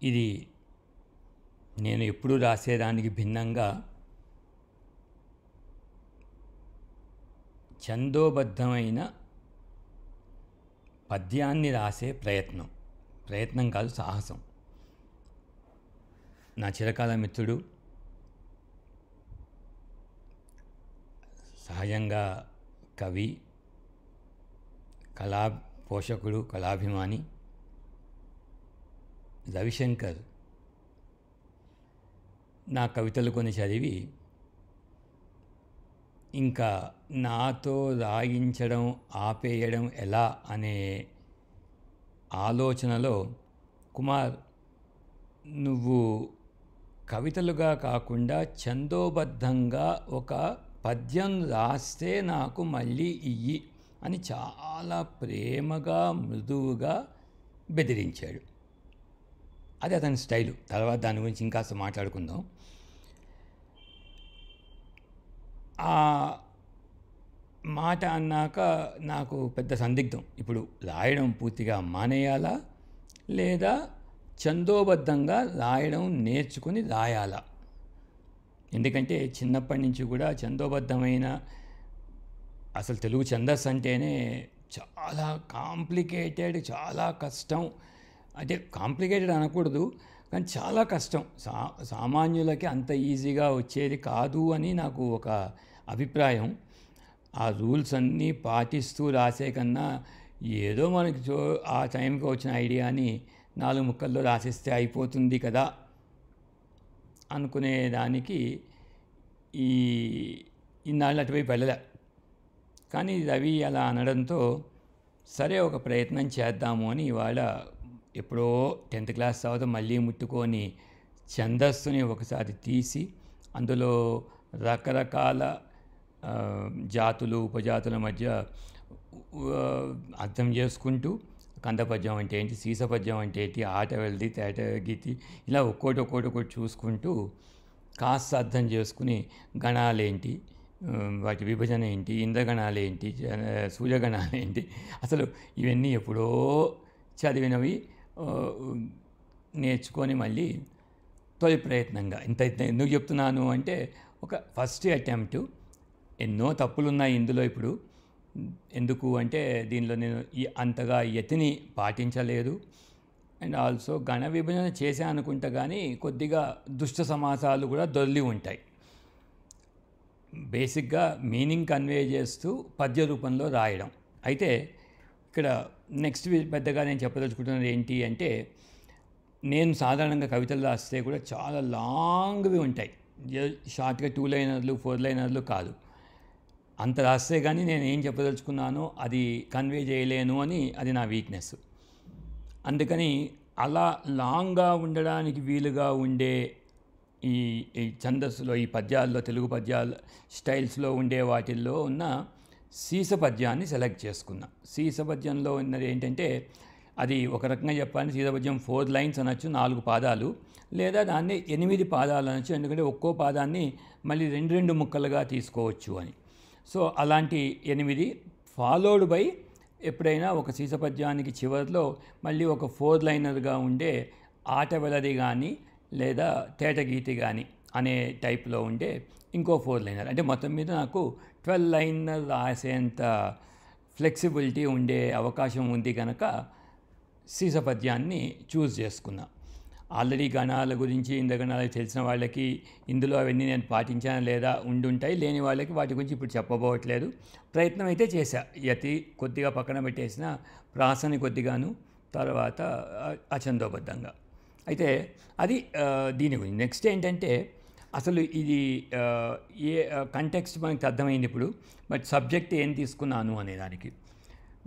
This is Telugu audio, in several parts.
ఇది నేను ఎప్పుడూ రాసేదానికి భిన్నంగా ఛందోబద్ధమైన పద్యాన్ని రాసే ప్రయత్నం కాదు, సాహసం. నా చిరకాల మిత్రుడు, సహజంగా కవి, కళా పోషకుడు, కళాభిమాని రవిశంకర్ నా కవితలు కొన్ని చదివి ఇంకా నాతో రాయించడం ఆపేయడం ఎలా అనే ఆలోచనలో, కుమార్, నువ్వు కవితలుగా కాకుండా ఛందోబద్ధంగా ఒక పద్యం రాస్తే నాకు మళ్ళీ ఇయ్యి అని చాలా ప్రేమగా మృదువుగా బెదిరించాడు. అది అతని స్టైలు. తర్వాత దాని గురించి ఇంకాస్త మాట్లాడుకుందాం. ఆ మాట అన్నాక నాకు పెద్ద సందిగ్ధం. ఇప్పుడు రాయడం పూర్తిగా మానేయాలా లేదా ఛందోబద్ధంగా రాయడం నేర్చుకుని రాయాలా? ఎందుకంటే చిన్నప్పటి నుంచి కూడా ఛందోబద్ధమైన, అసలు తెలుగు ఛందస్సు అంటేనే చాలా కాంప్లికేటెడ్, చాలా కష్టం. అంటే కాంప్లికేటెడ్ అనకూడదు, కానీ చాలా కష్టం. సామాన్యులకి అంత ఈజీగా వచ్చేది కాదు అని నాకు ఒక అభిప్రాయం. ఆ రూల్స్ అన్నీ పాటిస్తూ రాసే కన్నా ఏదో మనకి ఆ టైంకి వచ్చిన ఐడియాని 4 ముక్కల్లో రాసిస్తే అయిపోతుంది కదా అనుకునేదానికి ఇన్నాళ్ళు అటువైపు వెళ్ళలే. కానీ రవి అలా అనడంతో సరే ఒక ప్రయత్నం చేద్దాము అని ఇవాళ ఎప్పుడో 10th క్లాస్ తర్వాత మళ్ళీ ముట్టుకొని ఛందస్సుని ఒకసారి తీసి అందులో రకరకాల జాతులు ఉపజాతుల మధ్య అర్థం చేసుకుంటూ కందపద్యం అంటే ఏంటి, సీసపద్యం అంటే ఏంటి, ఆట వెల్ది తేట గీతి, ఇలా ఒక్కోటి చూసుకుంటూ కాస్త అర్థం చేసుకుని గణాలేంటి, వాటి విభజన ఏంటి, ఇంద్రగణాలేంటి, సూర్యగణాలేంటి, అసలు ఇవన్నీ ఎప్పుడో చదివినవి నేర్చుకొని మళ్ళీ తొలి ప్రయత్నంగా ఇంత ఎందుకు చెప్తున్నాను అంటే, ఒక ఫస్ట్ అటెంప్ట్. ఎన్నో తప్పులున్నాయి ఇందులో. ఇప్పుడు ఎందుకు అంటే దీనిలో నేను అంతగా యతిని పాటించలేదు. అండ్ ఆల్సో గణ విభజన చేశా అనుకుంటా, కానీ కొద్దిగా దుష్ట సమాసాలు కూడా దొర్లి ఉంటాయి. బేసిక్గా మీనింగ్ కన్వే చేస్తూ పద్య రూపంలో రాయడం. అయితే ఇక్కడ నెక్స్ట్ పెద్దగా నేను చెప్పదలుచుకుంటున్నది ఏంటి అంటే, నేను సాధారణంగా కవితలు రాస్తే కూడా చాలా లాంగ్వి ఉంటాయి. షార్ట్గా 2 లైనర్లు 4 లైనర్లు కాదు. అంత రాస్తే కానీ నేను ఏం చెప్పదలుచుకున్నానో అది కన్వే చేయలేను అని, అది నా వీక్నెస్. అందుకని అలా లాంగ్గా ఉండడానికి వీలుగా ఉండే ఈ ఛందస్సులో, ఈ పద్యాల్లో, తెలుగు పద్యాల స్టైల్స్లో ఉండే వాటిల్లో ఉన్న సీసపద్యాన్ని సెలెక్ట్ చేసుకున్నా. సీసపద్యంలో ఉన్నది ఏంటంటే, అది ఒక రకంగా చెప్పాలంటే సీసపద్యం 4 లైన్స్ అనొచ్చు, 4 పాదాలు, లేదా దాన్ని 8 పాదాలు అనొచ్చు. ఎందుకంటే ఒక్కో పాదాన్ని మళ్ళీ 2 ముక్కలుగా తీసుకోవచ్చు అని. సో అలాంటి 8 ఫాలోడ్ బై ఎప్పుడైనా ఒక సీసపద్యానికి చివరిలో మళ్ళీ ఒక 4 లైనర్గా ఉండే ఆట వెలది కానీ లేదా తేటగీతి కానీ అనే టైప్లో ఉండే ఇంకో 4 లైనర్. అంటే మొత్తం మీద నాకు 12 లైనర్ రాసేంత ఫ్లెక్సిబిలిటీ ఉండే అవకాశం ఉంది కనుక సీసపద్యాన్ని చూస్ చేసుకున్నా. ఆల్రెడీ గణాల గురించి, ఇంద్రగణాలకు తెలిసిన వాళ్ళకి ఇందులో అవన్నీ నేను పాటించాను లేదా ఉండుంటాయి, లేని వాళ్ళకి వాటి గురించి ఇప్పుడు చెప్పబోవట్లేదు. ప్రయత్నం అయితే చేశా. యతి కొద్దిగా పక్కన పెట్టేసిన, ప్రాసని కొద్దిగాను, తర్వాత అఛందోబద్ధంగా. అయితే అది దీని గురించి. నెక్స్ట్ ఏంటంటే, అసలు ఇది ఏ కంటెక్స్ట్ మనకి అర్థమైంది ఇప్పుడు, బట్ సబ్జెక్ట్ ఏం తీసుకున్నాను అనేదానికి.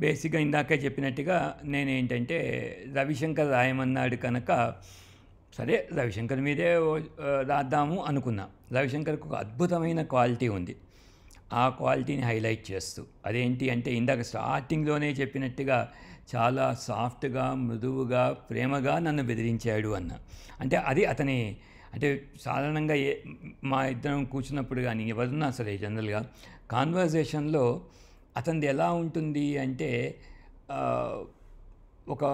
బేసిక్గా ఇందాకే చెప్పినట్టుగా నేనేంటంటే రవిశంకర్ రాయమన్నాడు కనుక సరే రవిశంకర్ మీదే రాద్దాము అనుకున్నా. రవిశంకర్కి ఒక అద్భుతమైన క్వాలిటీ ఉంది. ఆ క్వాలిటీని హైలైట్ చేస్తూ, అదేంటి అంటే ఇందాక స్టార్టింగ్లోనే చెప్పినట్టుగా చాలా సాఫ్ట్గా, మృదువుగా, ప్రేమగా నన్ను బెదిరించాడు అన్న. అంటే అది అతని, అంటే సాధారణంగా మా ఇద్దరం కూర్చున్నప్పుడు కానీ ఎవరున్నా సరే జనరల్గా కాన్వర్జేషన్లో అతనిది ఎలా ఉంటుంది అంటే, ఒక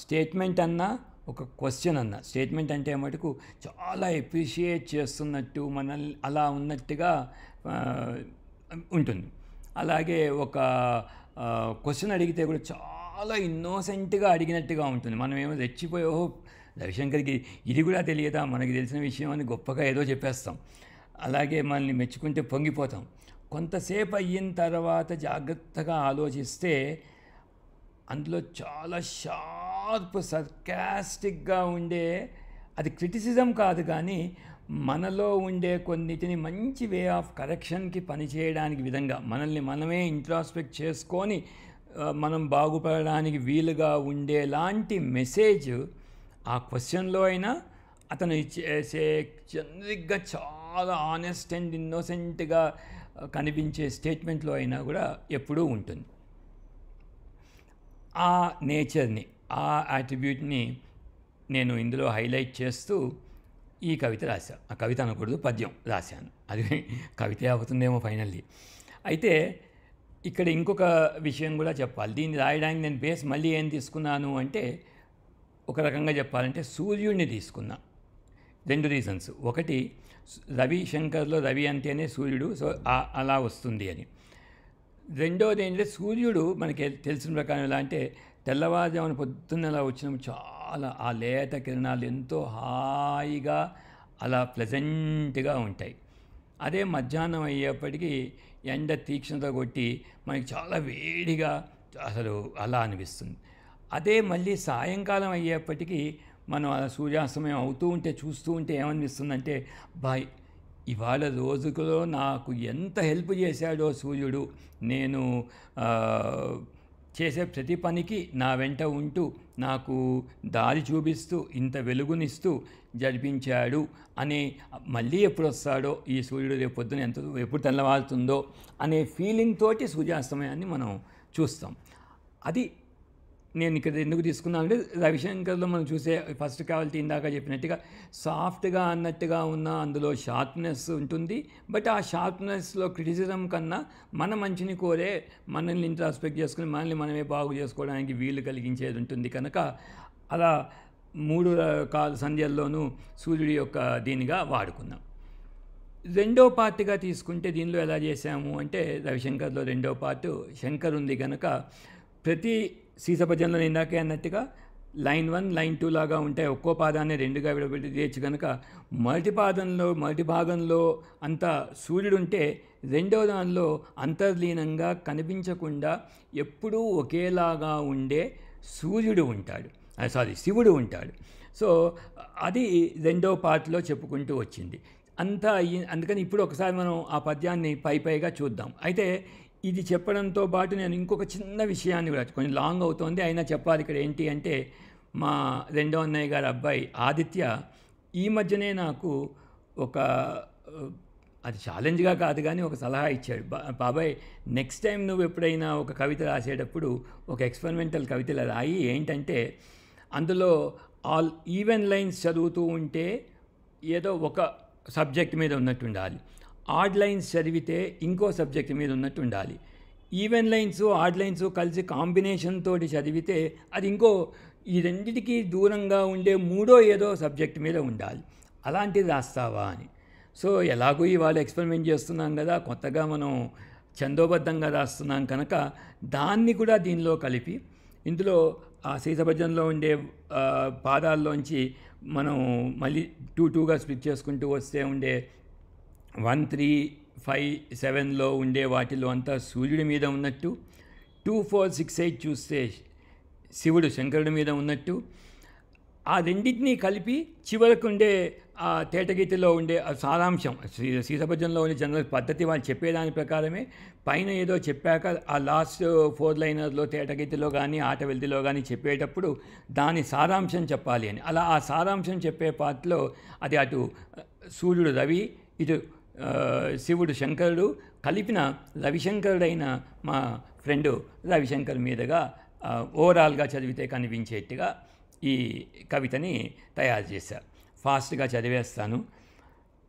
స్టేట్మెంట్ అన్నా ఒక క్వశ్చన్ అన్న స్టేట్మెంట్ అంటే మటుకు చాలా ఎప్రిషియేట్ చేస్తున్నట్టు మనల్ని అలా ఉన్నట్టుగా ఆ, ఉంటుంది. అలాగే ఒక క్వశ్చన్ అడిగితే కూడా చాలా ఇన్నోసెంట్గా అడిగినట్టుగా ఉంటుంది. మనం ఏమో రెచ్చిపోయి ఓహో రవిశంకర్కి ఇది కూడా తెలియదా, మనకి తెలిసిన విషయం అని గొప్పగా ఏదో చెప్పేస్తాం. అలాగే మనల్ని మెచ్చుకుంటే పొంగిపోతాం. కొంతసేపు అయిన తర్వాత జాగ్రత్తగా ఆలోచిస్తే అందులో చాలా షార్ప్ సర్కాస్టిక్గా ఉండే, అది క్రిటిసిజం కాదు కానీ మనలో ఉండే కొన్నిటిని మంచి వే ఆఫ్ కరెక్షన్కి పనిచేయడానికి విధంగా మనల్ని మనమే ఇంట్రాస్పెక్ట్ చేసుకొని మనం బాగుపడడానికి వీలుగా ఉండేలాంటి మెసేజ్ ఆ క్వశ్చన్లో అయినా అతను ఇచ్చే జనరిక్గా చాలా ఆనెస్ట్ అండ్ ఇన్నోసెంట్గా కనిపించే స్టేట్మెంట్లో అయినా కూడా ఎప్పుడూ ఉంటుంది. ఆ నేచర్ని, ఆ యాట్రిబ్యూట్ని నేను ఇందులో హైలైట్ చేస్తూ ఈ కవిత రాశాను. ఆ కవిత అనకూడదు, పద్యం రాశాను. అది కవిత అవుతుందేమో ఫైనల్లీ. అయితే ఇక్కడ ఇంకొక విషయం కూడా చెప్పాలి. దీన్ని రాయడానికి నేను బేస్ మళ్ళీ ఏం తీసుకున్నాను అంటే, ఒక రకంగా చెప్పాలంటే సూర్యుడిని తీసుకున్నా. 2 రీజన్స్. ఒకటి, రవిశంకర్లో రవి అంటేనే సూర్యుడు, సో అలా వస్తుంది అని. రెండోది ఏంటంటే సూర్యుడు మనకి తెలిసిన ప్రకారం ఎలా అంటే తెల్లవారుజామున పొద్దున్న అలా వచ్చినప్పుడు చాలా ఆ లేత కిరణాలు ఎంతో హాయిగా అలా ప్లెజెంట్గా ఉంటాయి. అదే మధ్యాహ్నం అయ్యేప్పటికీ ఎండ తీక్షణత కొట్టి మనకి చాలా వేడిగా అసలు అలా అనిపిస్తుంది. అదే మళ్ళీ సాయంకాలం అయ్యేప్పటికీ మనం అలా సూర్యాస్తమయం అవుతూ ఉంటే చూస్తూ ఉంటే ఏమనిపిస్తుందంటే, బాయ్ ఇవాళ రోజులో నాకు ఎంత హెల్ప్ చేశాడో సూర్యుడు, నేను చేసే ప్రతి పనికి నా వెంట ఉంటూ నాకు దారి చూపిస్తూ ఇంత వెలుగునిస్తూ జరిపించాడు అని, మళ్ళీ ఎప్పుడు వస్తాడో ఈ సూర్యుడు, రేపు పొద్దున ఎప్పుడు తెల్లవారుతుందో అనే ఫీలింగ్ తోటి సూర్యాస్తమయాన్ని మనం చూస్తాం. అది నేను ఇక్కడ ఎందుకు తీసుకున్నానంటే, రవిశంకర్లో మనం చూసే ఫస్ట్ క్వాలిటీ ఇందాక చెప్పినట్టుగా సాఫ్ట్గా అన్నట్టుగా ఉన్న అందులో షార్ప్నెస్ ఉంటుంది. బట్ ఆ షార్ప్నెస్లో క్రిటిసిజం కన్నా మన మంచిని కోరే, మనల్ని ఇంట్రాస్పెక్ట్ చేసుకుని మనల్ని మనమే బాగు చేసుకోవడానికి వీలు కలిగించేది ఉంటుంది కనుక అలా 3 కాల సంధ్యల్లోనూ సూర్యుడి యొక్క దీనిగా వాడుకున్నాం. రెండో పార్ట్గా తీసుకుంటే దీనిలో ఎలా చేశాము అంటే, రవిశంకర్లో రెండో పార్ట్ శంకర్ ఉంది కనుక ప్రతి సీసపద్యంలో ఇందాకే అన్నట్టుగా లైన్ 1 లైన్ 2 లాగా ఉంటాయి. ఒక్కో పాదాన్ని 2గా విడబెట్టి చేయొచ్చు కనుక మొదటి భాగంలో అంత సూర్యుడు ఉంటే రెండో దానిలో అంతర్లీనంగా కనిపించకుండా ఎప్పుడూ ఒకేలాగా ఉండే సూర్యుడు ఉంటాడు, శివుడు ఉంటాడు. సో అది రెండో పార్ట్లో చెప్పుకుంటూ వచ్చింది. అందుకని ఇప్పుడు ఒకసారి మనం ఆ పద్యాన్ని పైగా చూద్దాం. అయితే ఇది చెప్పడంతో పాటు నేను ఇంకొక చిన్న విషయాన్ని కూడా, కొంచెం లాంగ్ అవుతోంది అయినా చెప్పాలి. ఇక్కడ ఏంటి అంటే, మా రెండో అన్నయ్య గారి అబ్బాయి ఆదిత్య ఈ మధ్యనే నాకు ఒక, అది ఛాలెంజ్గా కాదు కానీ ఒక సలహా ఇచ్చాడు. బాబాయ్ నెక్స్ట్ టైం నువ్వు ఎప్పుడైనా ఒక కవిత రాసేటప్పుడు ఒక ఎక్స్పెరిమెంటల్ కవితలు రాయి. ఏంటంటే అందులో ఆల్ ఈవెన్ లైన్స్ చదువుతూ ఉంటే ఏదో ఒక సబ్జెక్ట్ మీద ఉన్నట్టు ఉండాలి, ఆడ్ లైన్స్ చదివితే ఇంకో సబ్జెక్ట్ మీద ఉన్నట్టు ఉండాలి, ఈవెన్ లైన్స్ ఆడ్ లైన్స్ కలిసి కాంబినేషన్ తోటి చదివితే అది ఇంకో, ఈ రెండిటికి దూరంగా ఉండే మూడో ఏదో సబ్జెక్ట్ మీద ఉండాలి, అలాంటిది రాస్తావా అని. సో ఎలాగో ఇవాళ ఎక్స్పెరిమెంట్ చేస్తున్నాం కదా, కొత్తగా మనం ఛందోబద్ధంగా రాస్తున్నాం కనుక దాన్ని కూడా దీనిలో కలిపి, ఇందులో ఆ సీసపద్యంలో ఉండే పాదాల్లోంచి మనం మళ్ళీ 2గా స్ప్లిట్ చేసుకుంటూ వస్తే ఉండే 1, 3, 5, 7లో ఉండే వాటిలో అంతా సూర్యుడి మీద ఉన్నట్టు, 2, 4, 6, 8 చూస్తే శివుడు శంకరుడి మీద ఉన్నట్టు, ఆ రెండింటినీ కలిపి చివరకు ఉండే ఆ తేటగీతిలో ఉండే సారాంశం, సీసపద్యంలో ఉండే జనరల్ పద్ధతి వాళ్ళు చెప్పేదాని ప్రకారమే పైన ఏదో చెప్పాక ఆ లాస్ట్ 4 లైనర్లో తేటగీతిలో కానీ ఆట వెల్తిలో కానీ చెప్పేటప్పుడు దాని సారాంశం చెప్పాలి అని. అలా ఆ సారాంశం చెప్పే పార్ట్లో అది అటు సూర్యుడు రవి, ఇటు శివుడు శంకరుడు కలిపిన రవిశంకరుడైన మా ఫ్రెండు రవిశంకర్ మీదుగా ఓవరాల్గా చదివితే కనిపించేట్టుగా ఈ కవితని తయారు చేశారు. ఫాస్ట్గా చదివేస్తాను.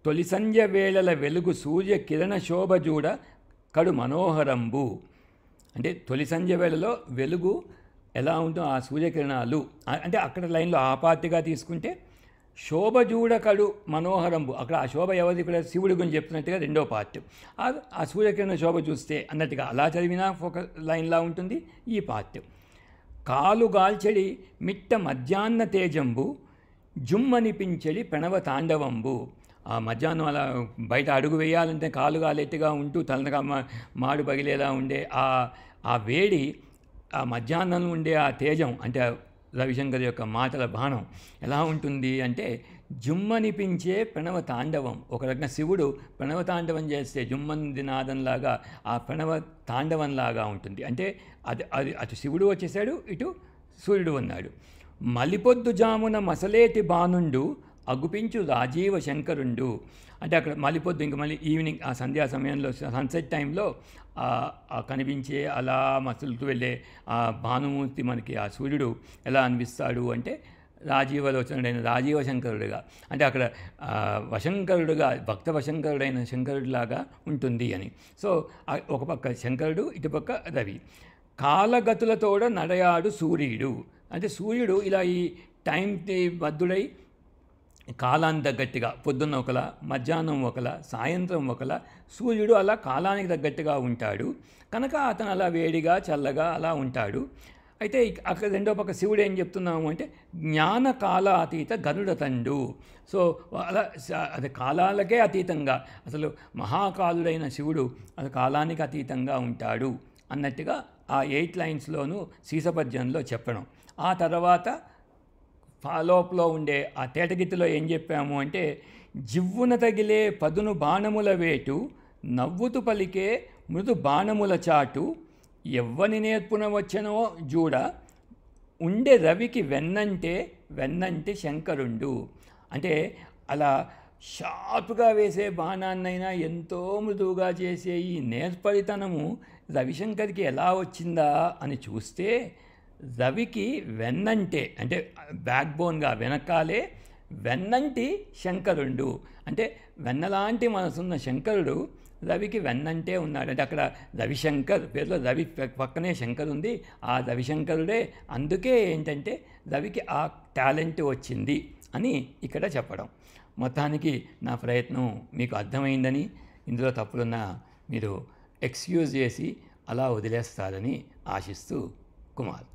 తొలి సంధ్య వేళల వెలుగు సూర్య కిరణ శోభ చూడ కడు మనోహరంబు. అంటే తొలి సంధ్య వేళలో వెలుగు ఎలా ఉంటుందో ఆ సూర్యకిరణాలు అంటే అక్కడ లైన్లో ఆ పార్టీగా తీసుకుంటే శోభజూడకడు మనోహరంబు, అక్కడ ఆ శోభ ఎవరిది, ఇక్కడ శివుడి గురించి చెప్తున్నట్టుగా రెండో పార్ట్. ఆ సూర్యకిరణ శోభ చూస్తే అన్నట్టుగా అలా చదివినా ఒక లైన్లా ఉంటుంది ఈ పార్ట్. కాలు గాల్చెడి మిట్ట మధ్యాహ్న తేజంబు జుమ్మనిపించెడి ప్రణవ తాండవంబు. ఆ మధ్యాహ్నం అలా బయట అడుగు వేయాలంటే కాలు గాలెట్టుగా ఉంటూ తలనగా మాడు పగిలేలా ఉండే ఆ వేడి, ఆ మధ్యాహ్నం ఉండే ఆ తేజం అంటే రవిశంకర్ యొక్క మాటల బాణం ఎలా ఉంటుంది అంటే జుమ్మనిపించే ప్రణవ తాండవం. ఒక రకంగా శివుడు ప్రణవ తాండవం చేస్తే జుమ్మంది నాదంలాగా ఆ ప్రణవ తాండవంలాగా ఉంటుంది. అంటే అది అటు శివుడు వచ్చేసాడు, ఇటు సూర్యుడు ఉన్నాడు. మలిపొద్దు జామున మసలేటి బాణుండు అగుపించు రాజీవ శంకరుండు. అంటే అక్కడ మలిపొద్దు ఇంక మళ్ళీ ఈవినింగ్ ఆ సంధ్యా సమయంలో సన్సెట్ టైంలో కనిపించే అలా మసులుతూ వెళ్ళే ఆ భానుమూర్తి మనకి ఆ సూర్యుడు ఎలా అనిపిస్తాడు అంటే రాజీవలోచనుడైన రాజీవ శంకరుడిగా, అంటే అక్కడ వశంకరుడుగా భక్త వశంకరుడైన శంకరుడిలాగా ఉంటుంది అని. సో ఒక పక్క శంకరుడు, ఇటుపక్క రవి. కాలగతులతోడ నడయాడు సూర్యుడు, అంటే సూర్యుడు ఇలా ఈ టైంకి బద్ధుడై కాలానికి తగ్గట్టుగా పొద్దున్న ఒకలా, మధ్యాహ్నం ఒకలా, సాయంత్రం ఒకలా సూర్యుడు అలా కాలానికి తగ్గట్టుగా ఉంటాడు కనుక అతను అలా వేడిగా చల్లగా అలా ఉంటాడు. అయితే అక్కడ రెండో పక్క శివుడు ఏం చెప్తున్నాము అంటే జ్ఞాన కాలాతీత గరుడతండు. సో అలా అది కాలాలకే అతీతంగా అసలు మహాకాలుడైన శివుడు అది కాలానికి అతీతంగా ఉంటాడు అన్నట్టుగా ఆ 8 లైన్స్లోనూ సీసపద్యంలో చెప్పడం. ఆ తర్వాత ఫాలోప్లో ఉండే ఆ తేటగిత్తిలో ఏం చెప్పాము అంటే జివ్వున తగిలే పదును బాణముల వేటు నవ్వుతు పలికే మృదు బాణముల చాటు ఎవ్వని నేర్పున వచ్చనో జూడ ఉండే రవికి వెన్నంటే శంకరుండు. అంటే అలా షార్ప్గా వేసే బాణాన్నైనా ఎంతో మృదువుగా చేసే ఈ నేర్పరితనము రవిశంకర్కి ఎలా వచ్చిందా అని చూస్తే రవికి వెన్నంటే అంటే బ్యాక్ బోన్గా వెనకాలే వెన్నంటి శంకరుండు. అంటే వెన్నలాంటి మనసున్న శంకరుడు రవికి వెన్నంటే ఉన్నాడు. అంటే అక్కడ రవిశంకర్ పేరులో రవి పక్కనే శంకర్ ఉంది. ఆ రవిశంకరుడే అందుకే ఏంటంటే రవికి ఆ టాలెంట్ వచ్చింది అని ఇక్కడ చెప్పడం. మొత్తానికి నా ప్రయత్నం మీకు అర్థమైందని, ఇందులో తప్పులున్నా మీరు ఎక్స్క్యూజ్ చేసి అలా వదిలేస్తారని ఆశిస్తూ కుమార్.